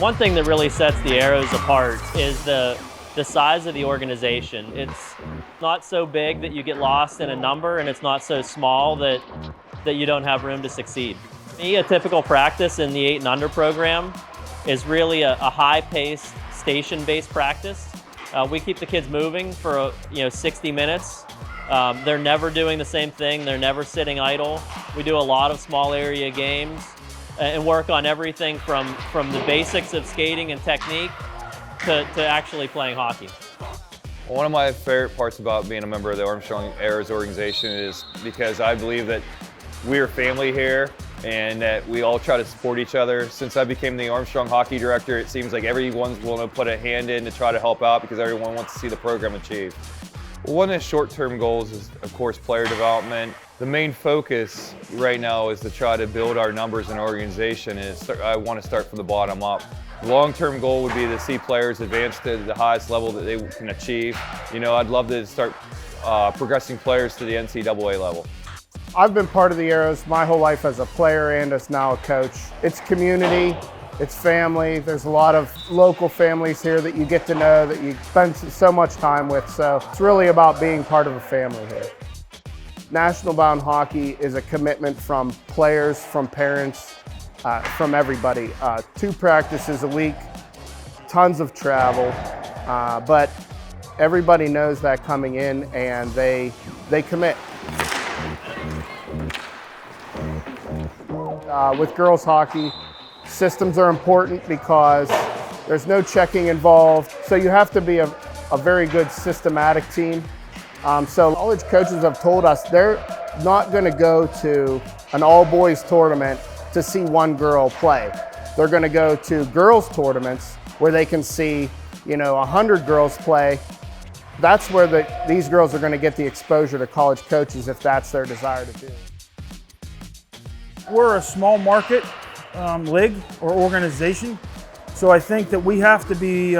One thing that really sets the Arrows apart is the size of the organization. It's not so big that you get lost in a number, and it's not so small that you don't have room to succeed. A typical practice in the 8 and under program is really a high-paced, station-based practice. We keep the kids moving for 60 minutes. They're never doing the same thing. They're never sitting idle. We do a lot of small area games and work on everything from the basics of skating and technique to actually playing hockey. One of my favorite parts about being a member of the Armstrong Arrows organization is because I believe that we are family here and that we all try to support each other. Since I became the Armstrong hockey director, it seems like everyone's willing to put a hand in to try to help out because everyone wants to see the program achieve. One of the short-term goals is, of course, player development. The main focus right now is to try to build our numbers in our organization, and I want to start from the bottom up. The long-term goal would be to see players advance to the highest level that they can achieve. I'd love to start progressing players to the NCAA level. I've been part of the Arrows my whole life as a player and as now a coach. It's community, it's family. There's a lot of local families here that you get to know, that you spend so much time with. So it's really about being part of a family here. National Bound Hockey is a commitment from players, from parents, from everybody. 2 practices a week, tons of travel, but everybody knows that coming in and they commit. With girls hockey, systems are important because there's no checking involved, so you have to be a very good systematic team. So college coaches have told us they're not going to go to an all-boys tournament to see one girl play. They're going to go to girls tournaments where they can see 100 girls play. That's where these girls are going to get the exposure to college coaches if that's their desire to do. We're a small market league or organization, so I think that we have to be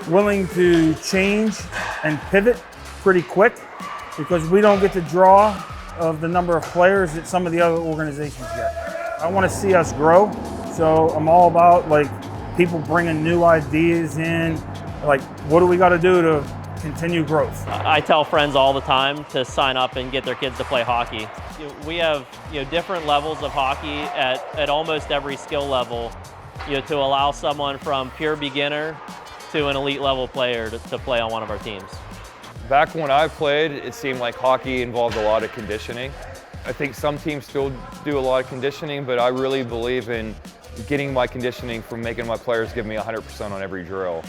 willing to change and pivot pretty quick because we don't get the draw of the number of players that some of the other organizations get. I want to see us grow, so I'm all about people bringing new ideas in, what do we got to do to continue growth? I tell friends all the time to sign up and get their kids to play hockey. We have different levels of hockey at almost every skill level to allow someone from pure beginner to an elite level player to play on one of our teams. Back when I played, it seemed like hockey involved a lot of conditioning. I think some teams still do a lot of conditioning, but I really believe in getting my conditioning from making my players give me 100% on every drill.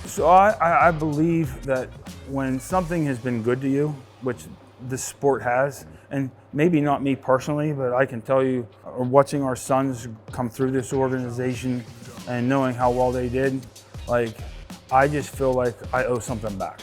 So I believe that when something has been good to you, which this sport has, and maybe not me personally, but I can tell you, watching our sons come through this organization and knowing how well they did, I just feel like I owe something back.